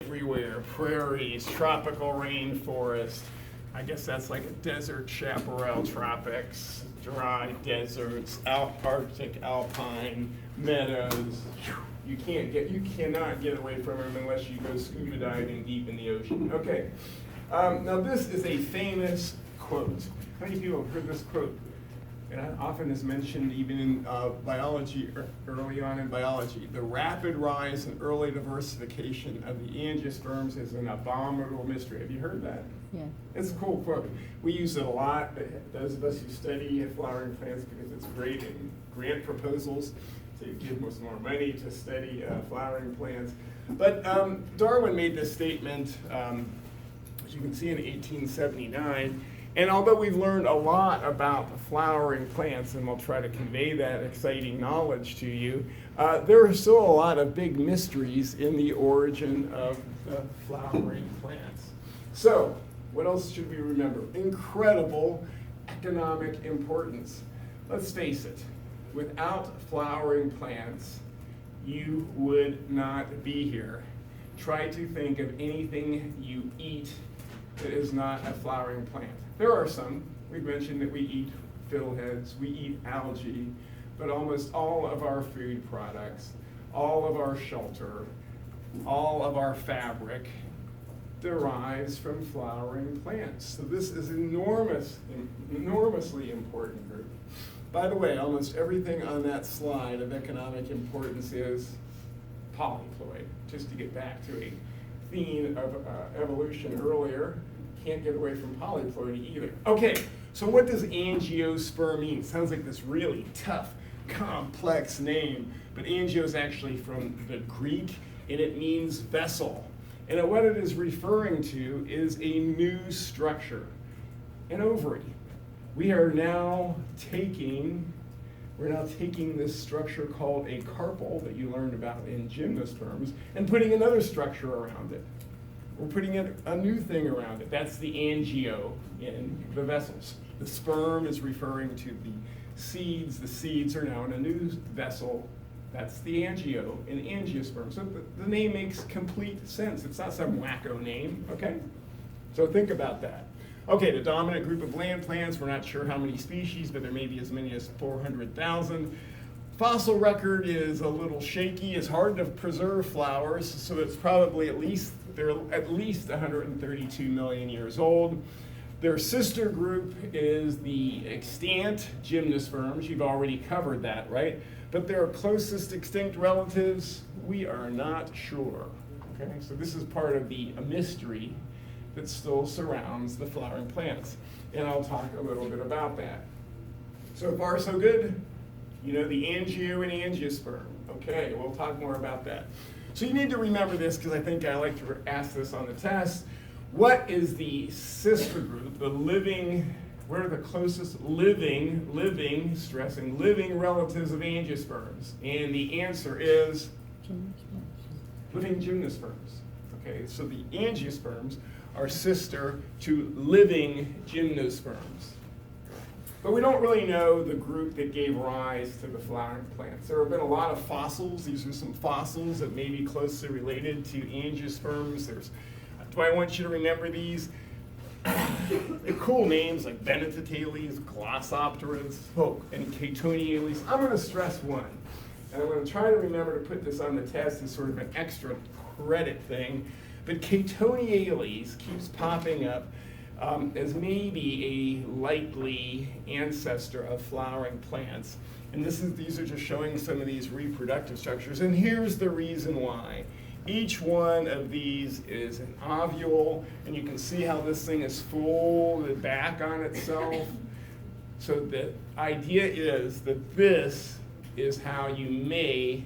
everywhere, prairies, tropical rainforest. I guess that's like a desert chaparral tropics, dry deserts, Arctic, alpine, meadows. You cannot get away from them unless you go scuba diving deep in the ocean. Okay, now this is a famous quote. How many people have heard this quote? It often is mentioned even in biology, early on in biology. The rapid rise and early diversification of the angiosperms is an abominable mystery. Have you heard that? Yeah. It's a cool quote. We use it a lot, those of us who study flowering plants, because it's great in grant proposals to give us more money to study flowering plants. But Darwin made this statement, as you can see, in 1879. And although we've learned a lot about flowering plants, and we'll try to convey that exciting knowledge to you, there are still a lot of big mysteries in the origin of the flowering plants. So, what else should we remember? Incredible economic importance. Let's face it, without flowering plants, you would not be here. Try to think of anything you eat that is not a flowering plant. There are some. We've mentioned that we eat fillheads, we eat algae, but almost all of our food products, all of our shelter, all of our fabric derives from flowering plants. So this is enormously important group. By the way, almost everything on that slide of economic importance is polyploid, just to get back to a theme of evolution earlier. Can't get away from polyploidy either. Okay, so what does angiosperm mean? Sounds like this really tough, complex name, but angio is actually from the Greek, and it means vessel. And what it is referring to is a new structure, an ovary. We're now taking this structure called a carpel that you learned about in gymnosperms and putting another structure around it. We're putting a new thing around it. That's the angio in the vessels. The sperm is referring to the seeds. The seeds are now in a new vessel. That's the angio in angiosperm. So the name makes complete sense. It's not some wacko name, okay? So think about that. Okay, the dominant group of land plants, we're not sure how many species, but there may be as many as 400,000. Fossil record is a little shaky. It's hard to preserve flowers, so it's probably they're at least 132 million years old. Their sister group is the extant gymnosperms. You've already covered that, right? But their closest extinct relatives, we are not sure. Okay, so this is part of the mystery that still surrounds the flowering plants. And I'll talk a little bit about that. So far, so good? You know the angio and angiosperm. Okay, we'll talk more about that. So you need to remember this, because I think I like to ask this on the test. What is the sister group, what are the closest living, stressing, living relatives of angiosperms? And the answer is living gymnosperms. Okay, so the angiosperms are sister to living gymnosperms. But we don't really know the group that gave rise to the flowering plants. There have been a lot of fossils. These are some fossils that may be closely related to angiosperms. Do I want you to remember these? They're cool names like Bennetetales, Glossopteras, and Catoniales. I'm going to stress one. And I'm going to try to remember to put this on the test as sort of an extra credit thing. But Catoniales keeps popping up as maybe a likely ancestor of flowering plants. And these are just showing some of these reproductive structures. And here's the reason why. Each one of these is an ovule, and you can see how this thing is folded back on itself. So the idea is that this is how you may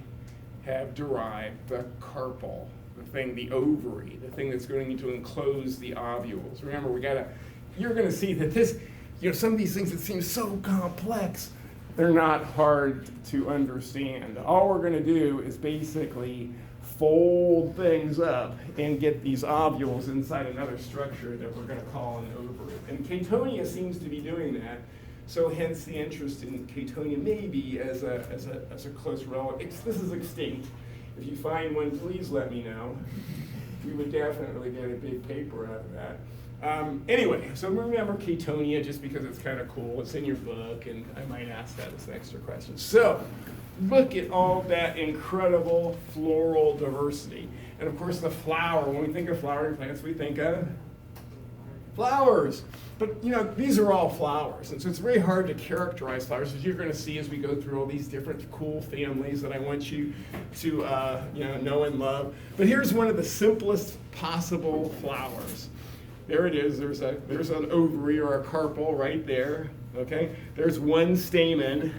have derived the carpel, the ovary, the thing that's going to enclose the ovules. Remember, you're going to see that some of these things that seem so complex, they're not hard to understand. All we're going to do is basically fold things up and get these ovules inside another structure that we're going to call an ovary. And Catonia seems to be doing that, so hence the interest in Catonia maybe as a close relative. This is extinct. If you find one, please let me know. we would definitely get a big paper out of that. Anyway, so remember Catonia just because it's kind of cool. It's in your book, and I might ask that as an extra question. So look at all that incredible floral diversity. And of course the flower, when we think of flowering plants, we think of flowers. But you know, these are all flowers, and so it's very hard to characterize flowers, as you're going to see as we go through all these different cool families that I want you to know and love. But here's one of the simplest possible flowers. There it is. There's an ovary or a carpel right there. Okay. There's one stamen.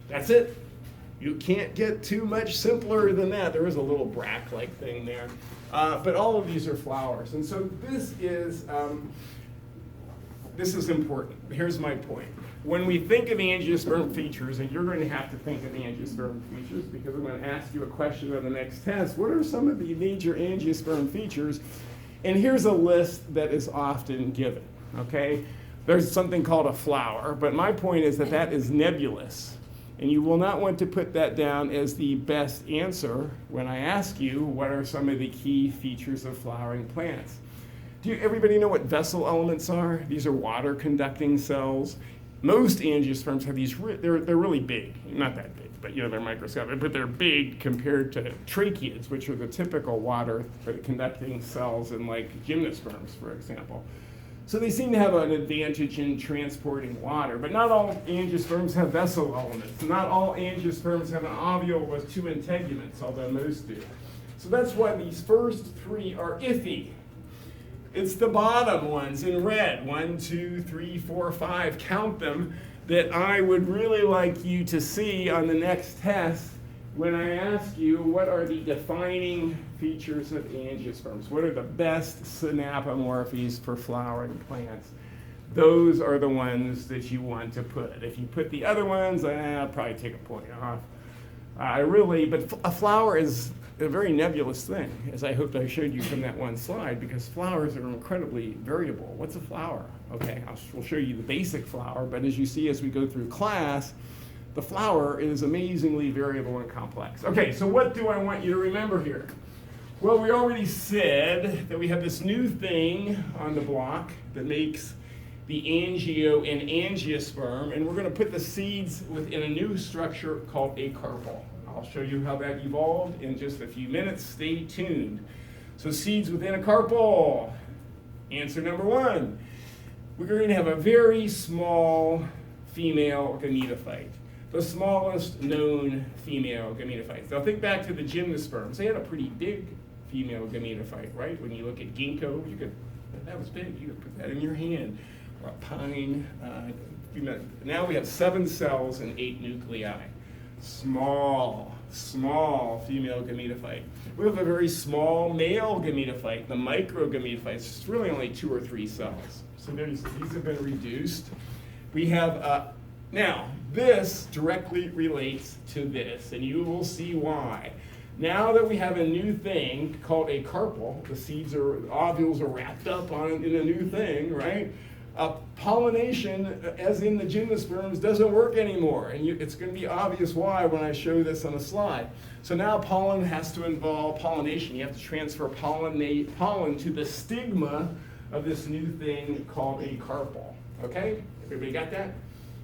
That's it. You can't get too much simpler than that. There is a little bract-like thing there, but all of these are flowers, and so this is important. Here's my point. When we think of angiosperm features, and you're going to have to think of angiosperm features because I'm going to ask you a question on the next test, what are some of the major angiosperm features? And here's a list that is often given, okay? There's something called a flower, but my point is that that is nebulous. And you will not want to put that down as the best answer when I ask you what are some of the key features of flowering plants. Do everybody know what vessel elements are? These are water conducting cells. Most angiosperms have these, they're really big, not that big, but they're microscopic, but they're big compared to tracheids, which are the typical water conducting cells in like gymnosperms, for example. So they seem to have an advantage in transporting water, but not all angiosperms have vessel elements. Not all angiosperms have an ovule with two integuments, although most do. So that's why these first three are iffy. It's the bottom ones in red, 1, 2, 3, 4, 5, count them, that I would really like you to see on the next test when I ask you what are the defining features of angiosperms. What are the best synapomorphies for flowering plants? Those are the ones that you want to put. If you put the other ones, I'll probably take a point off. But a flower is a very nebulous thing, as I hope I showed you from that one slide, because flowers are incredibly variable. What's a flower? Okay, we'll show you the basic flower, but as you see as we go through class, the flower is amazingly variable and complex. Okay, so what do I want you to remember here? Well, we already said that we have this new thing on the block that makes the angio and angiosperm, and we're going to put the seeds within a new structure called a carpel. I'll show you how that evolved in just a few minutes. Stay tuned. So seeds within a carpel. Answer number 1. We're going to have a very small female gametophyte. The smallest known female gametophytes. Now think back to the gymnosperms. They had a pretty big female gametophyte, right? When you look at ginkgo, that was big. You could put that in your hand. Or a pine. Now we have 7 cells and 8 nuclei. Small female gametophyte. We have a very small male gametophyte, the microgametophytes. It's really only 2 or 3 cells. So these have been reduced. We have, now this directly relates to this, and you will see why. Now that we have a new thing called a carpel, the ovules are wrapped up in a new thing, right? Pollination, as in the gymnosperms, doesn't work anymore, and it's going to be obvious why when I show this on a slide. So now pollen has to involve pollination. You have to transfer pollen to the stigma of this new thing called a carpel. Okay? Everybody got that?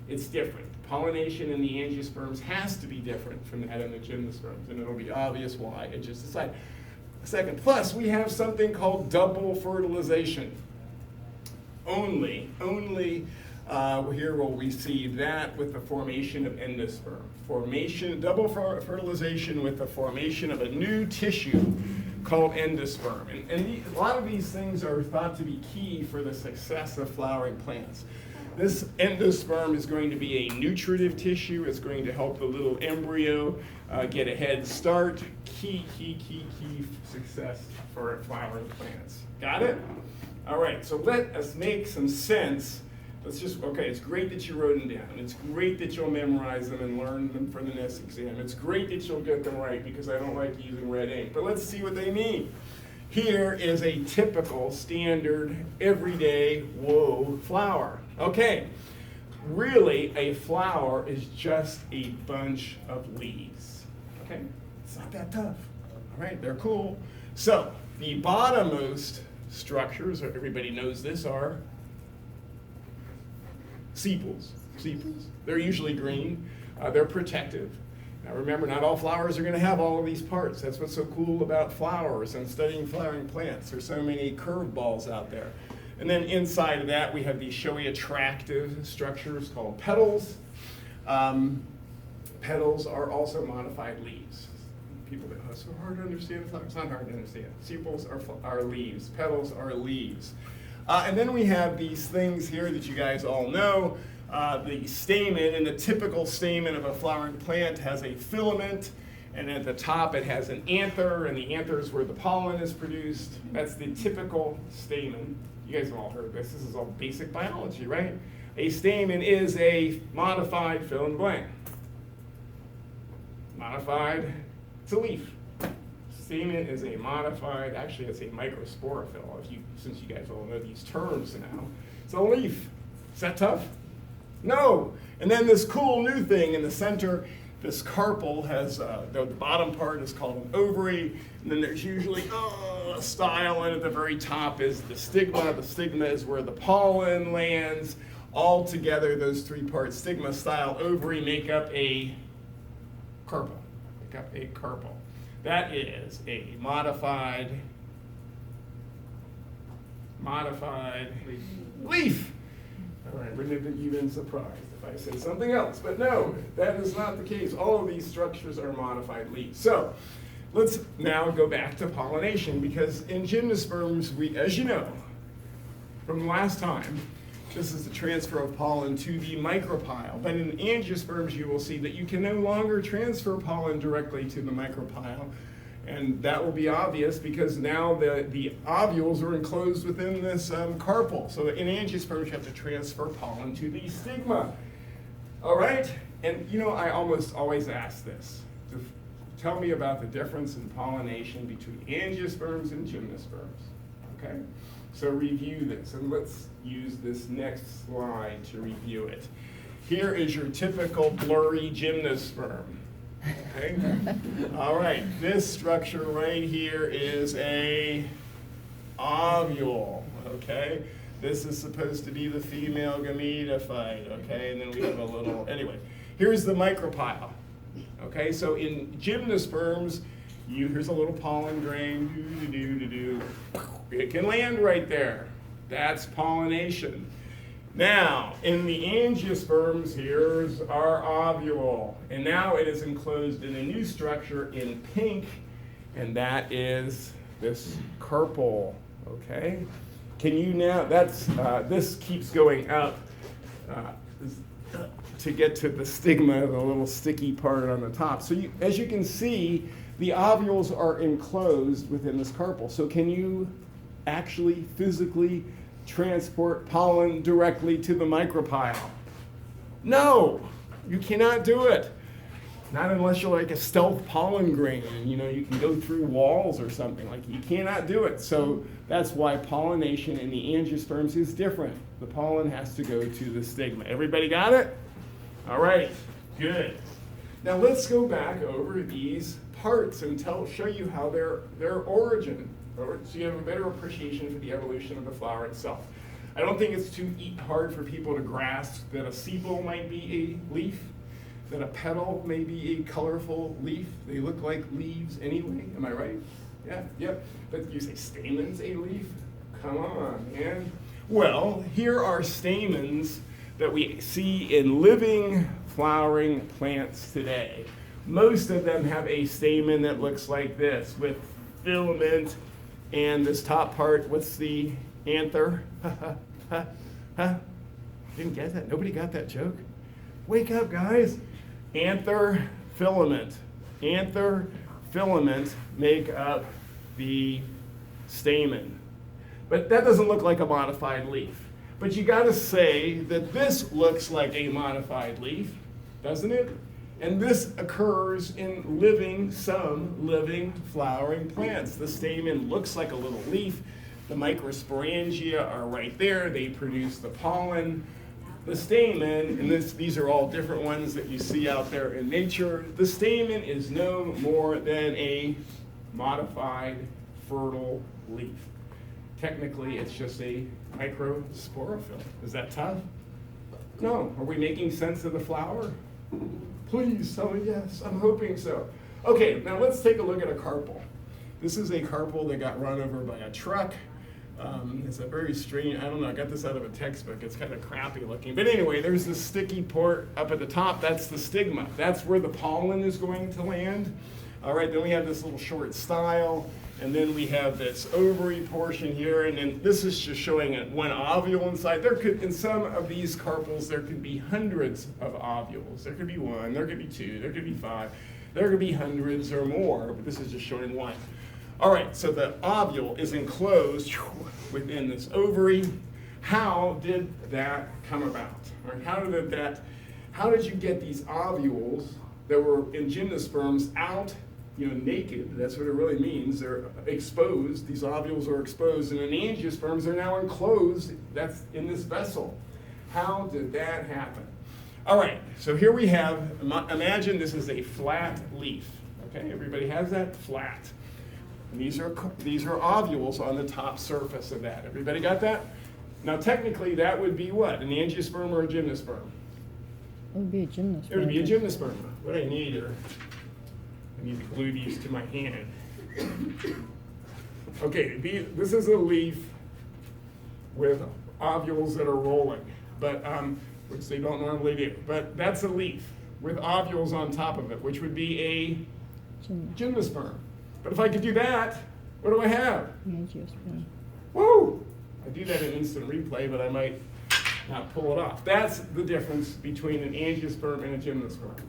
It's different. Pollination in the angiosperms has to be different from that in the gymnosperms, and it'll be obvious why in just a second. Plus, we have something called double fertilization. Only here will we see that with the formation of endosperm. Double fertilization with the formation of a new tissue called endosperm. And a lot of these things are thought to be key for the success of flowering plants. This endosperm is going to be a nutritive tissue. It's going to help the little embryo get a head start. Key success for flowering plants. Got it? All right, so let us make some sense. It's great that you wrote them down. It's great that you'll memorize them and learn them for the next exam. It's great that you'll get them right because I don't like using red ink. But let's see what they mean. Here is a typical, standard, everyday flower. Okay, really a flower is just a bunch of leaves. Okay, it's not that tough. All right, they're cool. So The bottommost structures, everybody knows this, are sepals. Sepals. They're usually green. They're protective. Now remember, not all flowers are going to have all of these parts. That's what's so cool about flowers and studying flowering plants. There's so many curveballs out there. And then inside of that, we have these showy attractive structures called petals. Petals are also modified leaves. People go, oh, it's so hard to understand flowers. It's not hard to understand. Sepals are leaves. Petals are leaves. And then we have these things here that you guys all know. The stamen, and the typical stamen of a flowering plant has a filament, and at the top it has an anther, and the anther is where the pollen is produced. That's the typical stamen. You guys have all heard this. This is all basic biology, right? A stamen is a modified fill in blank. Modified, it's a leaf. Stamen is a modified, actually it's a microsporophyll, since you guys all know these terms now. It's a leaf. Is that tough? No. And then this cool new thing in the center, this carpel has, the bottom part is called an ovary, and then there's usually a style, and at the very top is the stigma. The stigma is where the pollen lands. All together, those three parts, stigma, style, ovary, make up a carpel. That is a modified leaf. All right, wouldn't have you been surprised if I said something else? But no, that is not the case. All of these structures are modified leaves. So let's now go back to pollination, because in gymnosperms, we, as you know from last time, this is the transfer of pollen to the micropyle. But in angiosperms, you will see that you can no longer transfer pollen directly to the micropyle. And that will be obvious because now the ovules are enclosed within this carpel. So in angiosperms, you have to transfer pollen to the stigma. All right? And you know, I almost always ask this. Tell me about the difference in pollination between angiosperms and gymnosperms. Okay? So review this, and let's use this next slide to review it. Here is your typical blurry gymnosperm. Okay? All right, this structure right here is a ovule, okay? This is supposed to be the female gametophyte, okay? And then we have a little, anyway. Here's the micropyle, okay? So in gymnosperms, here's a little pollen grain, it can land right there. That's pollination. Now, in the angiosperms, here's our ovule. And now it is enclosed in a new structure in pink, and that is this carpel, okay? Can you now, this keeps going up to get to the stigma, the little sticky part on the top. So as you can see, the ovules are enclosed within this carpel. So can you actually physically transport pollen directly to the micropyle? No, you cannot do it. Not unless you're like a stealth pollen grain and you can go through walls or something. Like, you cannot do it. So that's why pollination in the angiosperms is different. The pollen has to go to the stigma. Everybody got it? All right, good. Now let's go back over these parts and show you how their origin, so you have a better appreciation for the evolution of the flower itself. I don't think it's too hard for people to grasp that a sepal might be a leaf, that a petal may be a colorful leaf. They look like leaves anyway, am I right? Yeah, yep. But you say stamen's a leaf? Come on, man. Well, here are stamens that we see in living flowering plants today. Most of them have a stamen that looks like this, with filament, and this top part, what's the anther? Didn't get that? Nobody got that joke? Wake up, guys. Anther, filament. Anther, filament make up the stamen. But that doesn't look like a modified leaf. But you gotta say that this looks like a modified leaf, doesn't it? And this occurs in some living flowering plants. The stamen looks like a little leaf. The microsporangia are right there. They produce the pollen. The stamen, and these are all different ones that you see out there in nature, the stamen is no more than a modified fertile leaf. Technically, it's just a microsporophyll. Is that tough? No. Are we making sense of the flower? Please tell me yes. I'm hoping so. Okay, now let's take a look at a carpel. This is a carpel that got run over by a truck. It's a very strange, I don't know, I got this out of a textbook. It's kind of crappy looking. But anyway, there's this sticky part up at the top. That's the stigma. That's where the pollen is going to land. All right, then we have this little short style. And then we have this ovary portion here. And then this is just showing one ovule inside. There could, in some of these carpels, there could be hundreds of ovules. There could be one, there could be two, there could be five. There could be hundreds or more, but this is just showing one. All right, so the ovule is enclosed within this ovary. How did that come about? Or how did you get these ovules that were in gymnosperms out, naked? That's what it really means. They're exposed. These ovules are exposed, and in angiosperms, they're now enclosed. That's in this vessel. How did that happen? All right, so here we have, imagine this is a flat leaf. Okay, everybody has that? Flat. And these are ovules on the top surface of that. Everybody got that? Now technically that would be what? An angiosperm or a gymnosperm? It would be a gymnosperm. It would be a gymnosperm. What I need I need to glue these to my hand. Okay, this is a leaf with ovules that are rolling, but which they don't normally do. But that's a leaf with ovules on top of it, which would be a gymnosperm. But if I could do that, what do I have? Angiosperm. Woo! I do that in instant replay, but I might not pull it off. That's the difference between an angiosperm and a gymnosperm.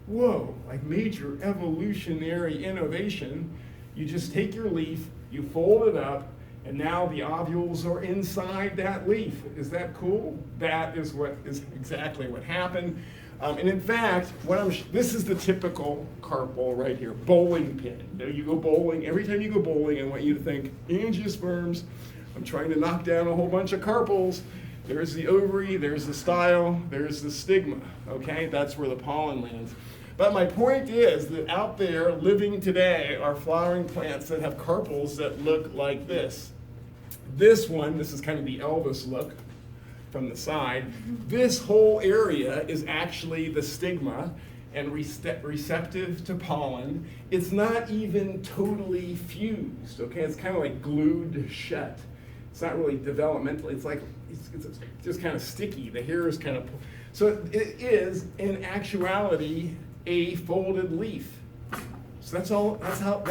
Whoa, like major evolutionary innovation. You just take your leaf, you fold it up, and now the ovules are inside that leaf. Is that cool? That is exactly what happened. And in fact, this is the typical carpel right here, bowling pin. You go bowling, every time you go bowling, I want you to think, angiosperms, I'm trying to knock down a whole bunch of carpels. There's the ovary, there's the style, there's the stigma, okay? That's where the pollen lands. But my point is that out there living today are flowering plants that have carpels that look like this. This one, this is kind of the Elvis look from the side. This whole area is actually the stigma and receptive to pollen. It's not even totally fused, okay? It's kind of like glued shut. It's not really developmental. It's like, it's just kind of sticky. The hair is kind of, so it is in actuality a folded leaf. So that's how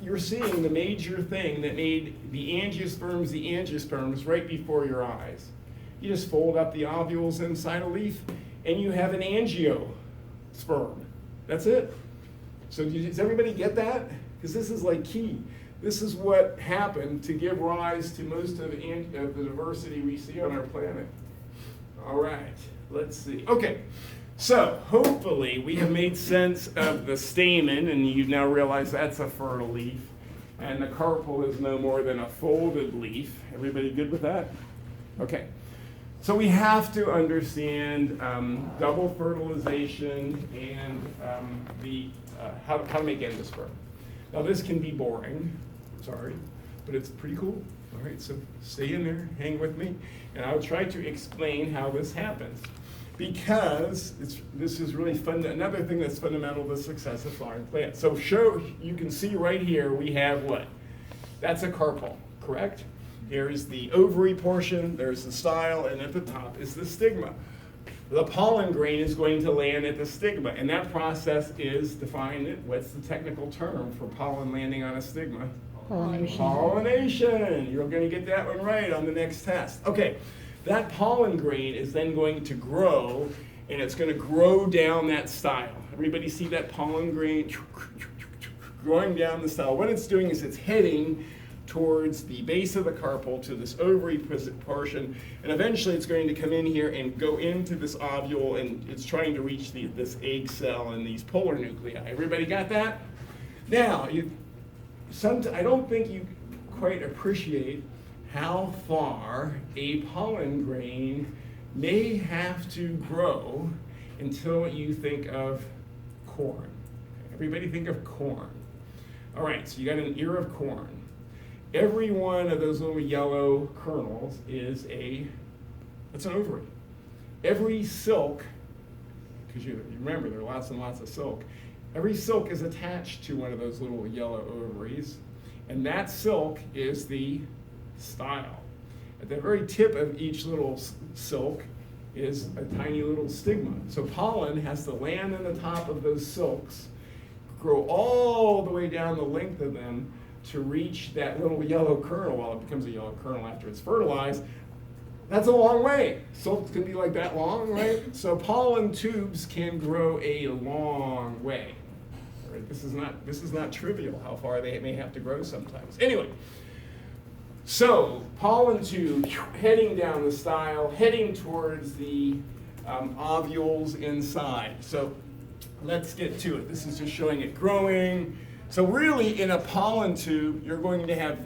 you're seeing the major thing that made the angiosperms right before your eyes. You just fold up the ovules inside a leaf and you have an angiosperm. That's it. So does everybody get that? Because this is like key. This is what happened to give rise to most of the diversity we see on our planet. All right, let's see. Okay, so hopefully we have made sense of the stamen, and you now realize that's a fertile leaf, and the carpel is no more than a folded leaf. Everybody good with that? Okay. So we have to understand double fertilization and how to make endosperm. Now this can be boring, sorry, but it's pretty cool. All right, so stay in there, hang with me, and I'll try to explain how this happens. Because this is really fun. Another thing that's fundamental to the success of flowering plants. So you can see right here we have what? That's a carpel, correct? Here's the ovary portion, there's the style, and at the top is the stigma. The pollen grain is going to land at the stigma, and that process is defined. What's the technical term for pollen landing on a stigma? Pollination. Pollination. You're going to get that one right on the next test. Okay, that pollen grain is then going to grow, and it's going to grow down that style. Everybody see that pollen grain growing down the style? What it's doing is it's heading towards the base of the carpel to this ovary portion, and eventually it's going to come in here and go into this ovule, and it's trying to reach this egg cell and these polar nuclei. Everybody got that? Now, I don't think you quite appreciate how far a pollen grain may have to grow until you think of corn. Everybody think of corn. All right, so you got an ear of corn. every one of those little yellow kernels is it's an ovary. Every silk, because you remember there are lots and lots of silk, every silk is attached to one of those little yellow ovaries, and that silk is the style. At the very tip of each little silk is a tiny little stigma. So pollen has to land on the top of those silks, grow all the way down the length of them to reach that little yellow kernel. Well, it becomes a yellow kernel after it's fertilized. That's a long way. Silks can be like that long, right? So pollen tubes can grow a long way. All right? This is not trivial how far they may have to grow sometimes. Anyway, so pollen tube heading down the style, heading towards the ovules inside. So let's get to it. This is just showing it growing. So really, in a pollen tube, you're going to have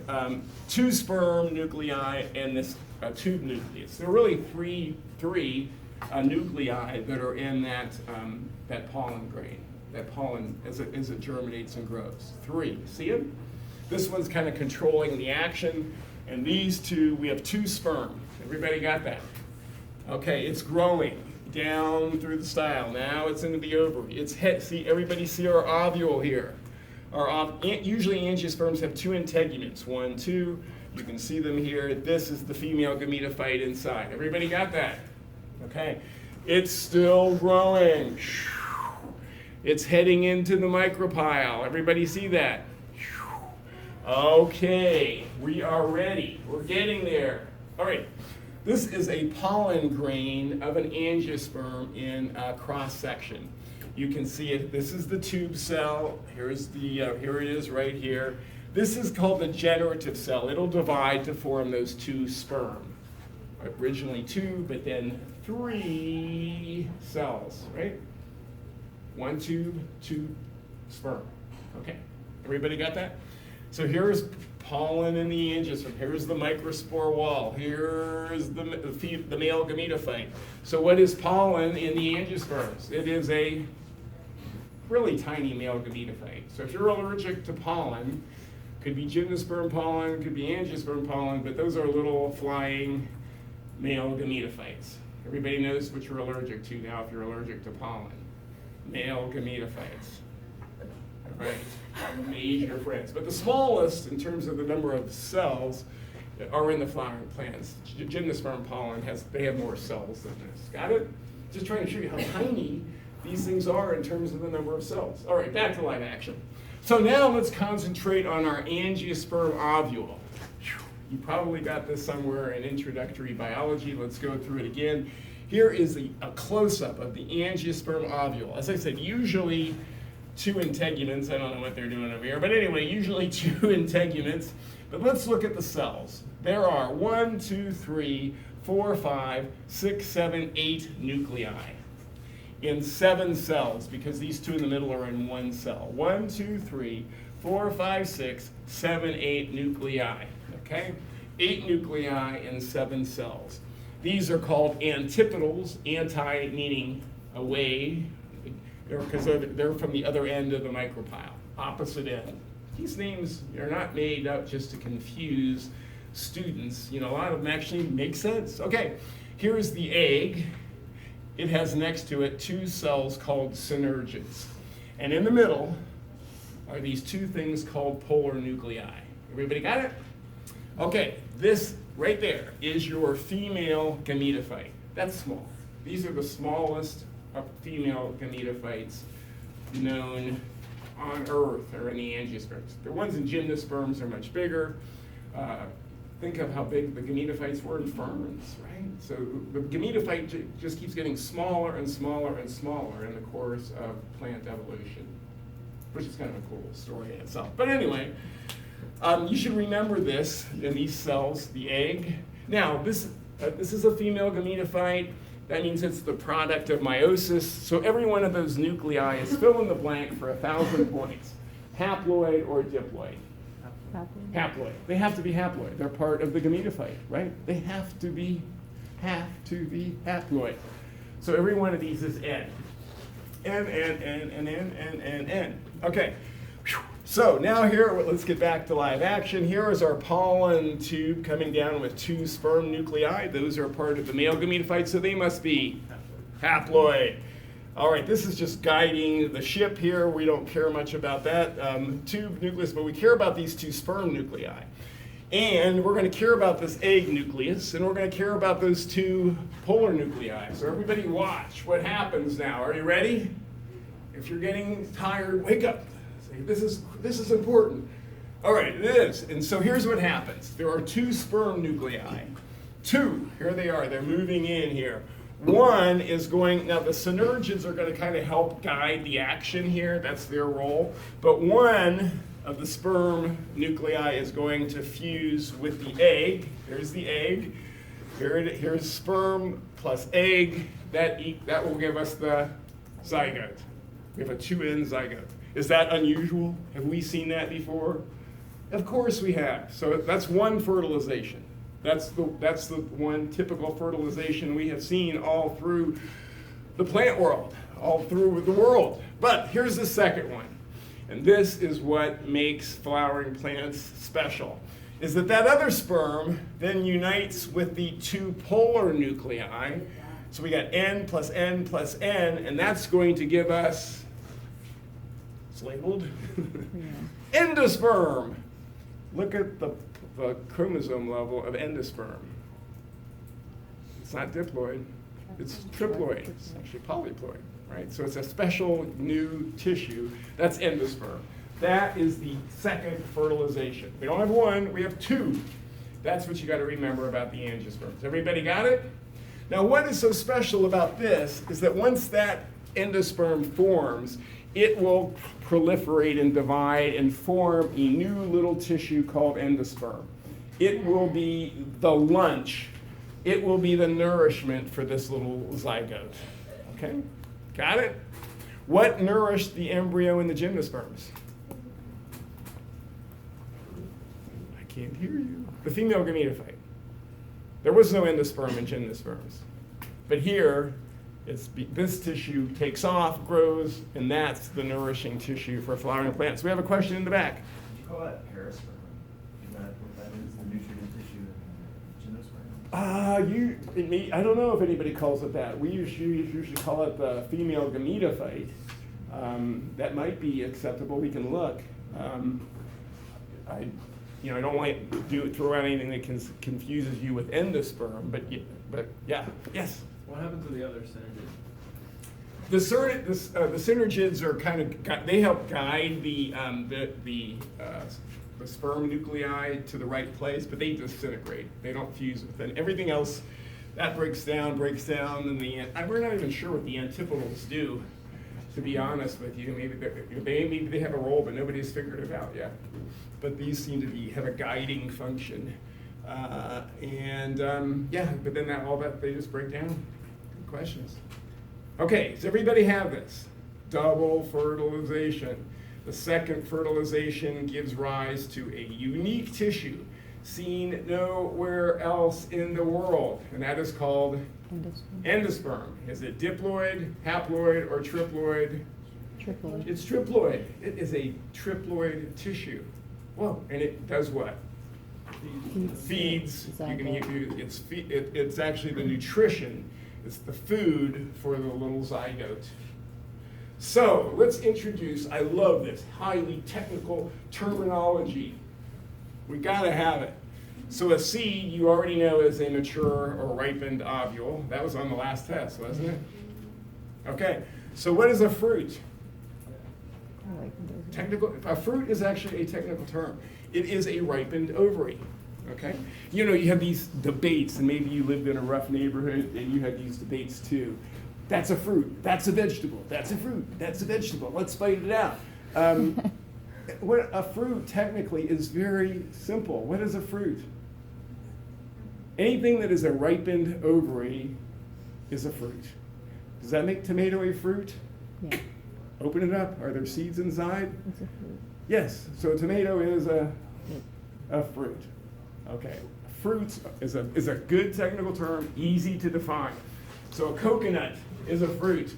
2 sperm nuclei and this tube nucleus. There are really three nuclei that are in that pollen grain, that pollen as it germinates and grows. 3. See them? This one's kind of controlling the action, and these two, we have 2 sperm. Everybody got that? Okay, it's growing down through the style. Now it's into the ovary. See, everybody see our ovule here. Usually angiosperms have 2 integuments, 1, 2. You can see them here. This is the female gametophyte inside. Everybody got that? Okay. It's still growing. It's heading into the micropyle. Everybody see that? Okay, we are ready. We're getting there. All right. This is a pollen grain of an angiosperm in cross section. You can see it. This is the tube cell. Here it is right here. This is called the generative cell. It'll divide to form those 2 sperm. Originally 2, but then 3 cells, right? 1 tube, 2 sperm. Okay, everybody got that? So here's pollen in the angiosperm. Here's the microspore wall. Here's the male gametophyte. So what is pollen in the angiosperms? It is a really tiny male gametophyte. So if you're allergic to pollen, could be gymnosperm pollen, could be angiosperm pollen, but those are little flying male gametophytes. Everybody knows what you're allergic to now if you're allergic to pollen. Male gametophytes. All right, major friends. But the smallest in terms of the number of cells are in the flowering plants. Gymnosperm pollen they have more cells than this. Got it? Just trying to show you how tiny these things are in terms of the number of cells. All right, back to live action. So now let's concentrate on our angiosperm ovule. You probably got this somewhere in introductory biology. Let's go through it again. Here is a close-up of the angiosperm ovule. As I said, usually 2 integuments. I don't know what they're doing over here, but anyway, usually 2 integuments. But let's look at the cells. There are 1, 2, 3, 4, 5, 6, 7, 8 nuclei in 7 cells, because these 2 in the middle are in 1 cell. 1, 2, 3, 4, 5, 6, 7, 8 nuclei. Okay? 8 nuclei in 7 cells. These are called antipodals, anti meaning away, because they're from the other end of the micropyle, opposite end. These names are not made up just to confuse students. You know, a lot of them actually make sense. Okay, here's the egg. It has next to it 2 cells called synergids. And in the middle are these 2 things called polar nuclei. Everybody got it? Okay, this right there is your female gametophyte. That's small. These are the smallest of female gametophytes known on Earth or in the angiosperms. The ones in gymnosperms are much bigger. Think of how big the gametophytes were in ferns, right? So the gametophyte just keeps getting smaller and smaller and smaller in the course of plant evolution, which is kind of a cool story in itself. But anyway, you should remember this in these cells, the egg. Now, this is a female gametophyte. That means it's the product of meiosis. So every one of those nuclei is fill in the blank for 1,000 points. Haploid or diploid? Haploid. They have to be haploid. They're part of the gametophyte, right? They have to be haploid. So every one of these is N. N. Okay. So now here, let's get back to live action. Here is our pollen tube coming down with 2 sperm nuclei. Those are part of the male gametophyte, so they must be haploid. All right, this is just guiding the ship here. We don't care much about that tube nucleus, but we care about these 2 sperm nuclei. And we're going to care about this egg nucleus, and we're going to care about those 2 polar nuclei. So everybody watch what happens now. Are you ready? If you're getting tired, wake up. Say, this is important. All right, it is. And so here's what happens. There are 2 sperm nuclei. 2, here they are. They're moving in here. One is going, now the synergids are going to kind of help guide the action here. That's their role. But one of the sperm nuclei is going to fuse with the egg. Here's the egg. Here's sperm plus egg. That will give us the zygote. We have a 2N zygote. Is that unusual? Have we seen that before? Of course we have. So that's one fertilization. That's the one typical fertilization we have seen all through the plant world, all through the world. But here's the second one. And this is what makes flowering plants special, is that other sperm then unites with the 2 polar nuclei. So we got N plus N plus N, and that's going to give us, it's labeled, endosperm. Look at the chromosome level of endosperm. It's not diploid, it's triploid. It's actually polyploid, right? So it's a special new tissue. That's endosperm. That is the second fertilization. We don't have 1, we have 2. That's what you got to remember about the angiosperms. Everybody got it? Now what is so special about this is that once that endosperm forms, it will proliferate and divide and form a new little tissue called endosperm. It will be the lunch. It will be the nourishment for this little zygote. Okay? Got it? What nourished the embryo in the gymnosperms? I can't hear you. The female gametophyte. There was no endosperm in gymnosperms. But here, this tissue takes off, grows, and that's the nourishing tissue for flowering plants. We have a question in the back. Did you call that perisperm? Is that what that is, the nutrient tissue in gymnosperms? I don't know if anybody calls it that. We usually call it the female gametophyte. That might be acceptable. We can look. I don't like to throw out anything that confuses you with endosperm, but yeah, yes. What happened to the other synergids? The synergids are kind of they help guide the sperm nuclei to the right place, but they disintegrate. They don't fuse with it. Everything else that breaks down, and we're not even sure what the antipodals do. To be honest with you, maybe they have a role, but nobody's figured it out yet. But these seem to have a guiding function, but then all that they just break down. Good questions. Okay, does everybody have this? Double fertilization. The second fertilization gives rise to a unique tissue seen nowhere else in the world, and that is called endosperm. Is it diploid, haploid, or triploid? Triploid. It's triploid. It is a triploid tissue. Whoa, and it does what? Feeds. It's actually the nutrition. It's the food for the little zygote. So let's introduce, I love this, highly technical terminology. We gotta have it. So a seed, you already know, is a mature or ripened ovule. That was on the last test, wasn't it? Okay, so what is a fruit? A fruit is actually a technical term. It is a ripened ovary. Okay? You have these debates, and maybe you lived in a rough neighborhood and you had these debates too. That's a fruit. That's a vegetable. That's a fruit. That's a vegetable. Let's fight it out. What a fruit technically is very simple. What is a fruit? Anything that is a ripened ovary is a fruit. Does that make tomato a fruit? Yeah. Open it up. Are there seeds inside? It's a fruit. Yes. So a tomato is a fruit. Okay. Fruits is a good technical term, easy to define. So a coconut is a fruit.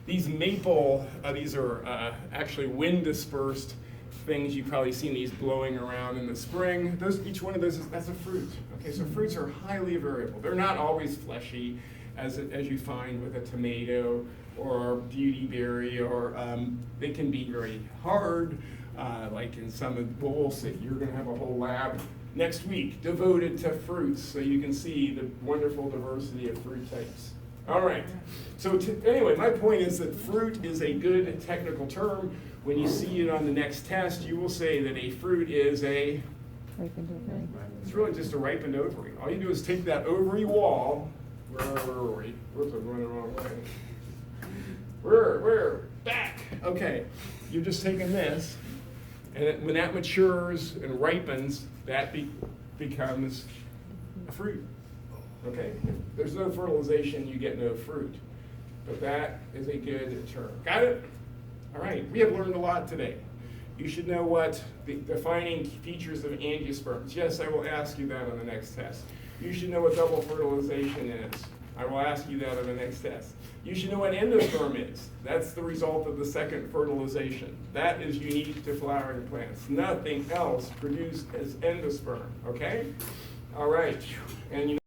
These maple, these are actually wind dispersed things, you've probably seen these blowing around in the spring. Each one of those, that's a fruit. Okay, so fruits are highly variable. They're not always fleshy, as you find with a tomato or beauty berry, or they can be very hard, like in some of, well, we'll see. You're gonna have a whole lab next week devoted to fruits, so you can see the wonderful diversity of fruit types. All right, so anyway, my point is that fruit is a good technical term. When you see it on the next test, you will say that a fruit is a, Ripened ovary. it's really just a ripened ovary. All you do is take that ovary wall, where are we? Whoops, I'm going the wrong way. We're back. Okay, you're just taking this, and when that matures and ripens, that becomes a fruit. Okay, if there's no fertilization, you get no fruit. But that is a good term. Got it? All right, we have learned a lot today. You should know what the defining features of angiosperms. Yes, I will ask you that on the next test. You should know what double fertilization is. I will ask you that on the next test. You should know what endosperm is. That's the result of the second fertilization. That is unique to flowering plants. Nothing else produced as endosperm, okay? All right, and you